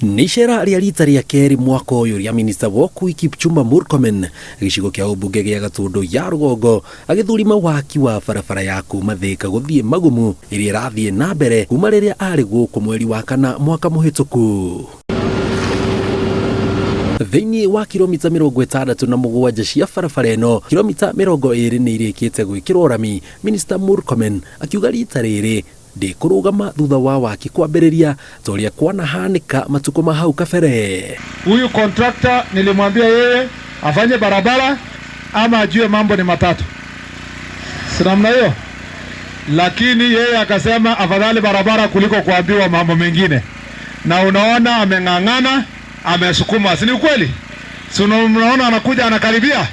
Ni icera ria rita ria keri mwaka uyu ria Minista Kipchumba Murkomen gicigo kia ubunge gia Gatundu ya Rugongo agithũrima waaki wa barabara ya kuumaThika gũthiĩ Magumu iria irathie na mbere kuma riria ari gũkũ mweri wa kana mwaka muhituku. Thĩinĩ wa kilomita 67 cia barabara ĩno, kilomita 20 nĩ irĩkĩte gwĩkĩrwo rami. Minista Murkomen akiuga rita rĩrĩ ndikurugama thutha wa waaki kwambĩrĩria toria kwanahanĩka matuko ma hau kabere. Huyu contractor nilimwambia yeye afanye barabara ama ajue mambo ni matatu, si namna hiyo, lakini yeye akasema afadhali barabara kuliko kuambiwa mambo mengine, na unaona ameng'ang'ana, amesukuma. Si ni ukweli? Si unaona anakuja anakaribia.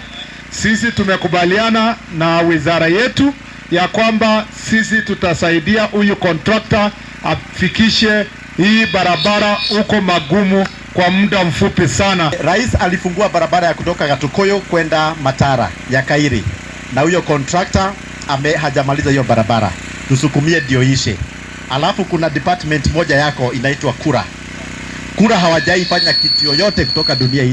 Sisi tumekubaliana na wizara yetu ya kwamba sisi tutasaidia huyu contractor afikishe hii barabara uko Magumu kwa muda mfupi sana. Rais alifungua barabara ya kutoka Gatukoyo kwenda Matara ya Kairi, na huyo contractor hajamaliza hiyo barabara, tusukumie ndio ishe. Alafu kuna department moja yako inaitwa Kura hawajaifanya kitu yoyote kutoka dunia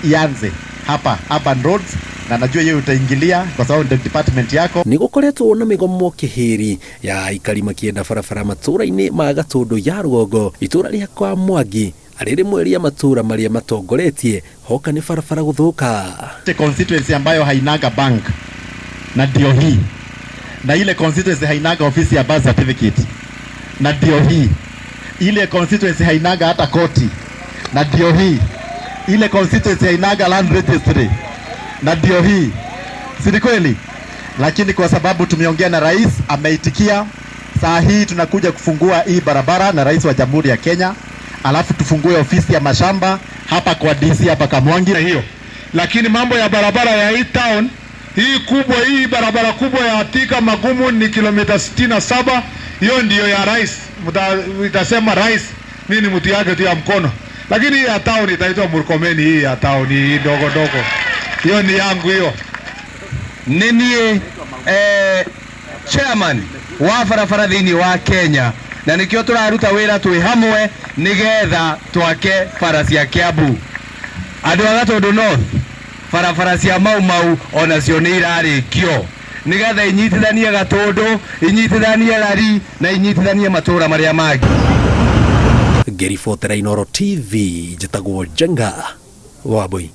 ianze hapa urban roads, na najua yeye utaingilia kwa sababu ndio department yako. Ni gukoretwo na migomo kihiri ya aikari makienda barabara matura-ini ma Gatundu ya Rugongo, itura ria kwa Mwangi ari rimwe ria matura maria matongoretie hoka ni barabara guthuka. Constituency ambayo hainaga bank na ndio hii, na ile constituency hainaga ofisi ya birth certificate na ndio hii, ile constituency hainaga hata koti na ndio hii, ile constituency hainaga land registry na ndio hii. Si kweli? Lakini kwa sababu tumeongea na rais, ameitikia, saa hii tunakuja kufungua hii barabara na rais wa Jamhuri ya Kenya, alafu tufungue ofisi ya mashamba hapa kwa DC hapa Kamwangi na hiyo. Lakini mambo ya barabara ya hii town hii kubwa, hii barabara kubwa ya Thika Magumu ni kilomita 67, hiyo ndio ya rais. Mtasema rais mimi ni mtu yake tu ya mkono, lakini hii ya town itaitwa Murkomen. Hii ya town hii dogo dogo hiyo ni yangu hiyo. Nini chairman wa barabara thĩinĩ wa Kenya, na nikio turaruta wĩra twĩ hamwe nigetha twake bara cia Kiambu. Andũ a Gatundu North, barabara cia Mau onacio nĩ irarĩkio nigetha inyitithanie Gatundu, inyitithanie Rari na inyitithanie matura marĩa mangĩ. Ngĩribotera Inooro TV, njĩtagwo Jenga Wambui.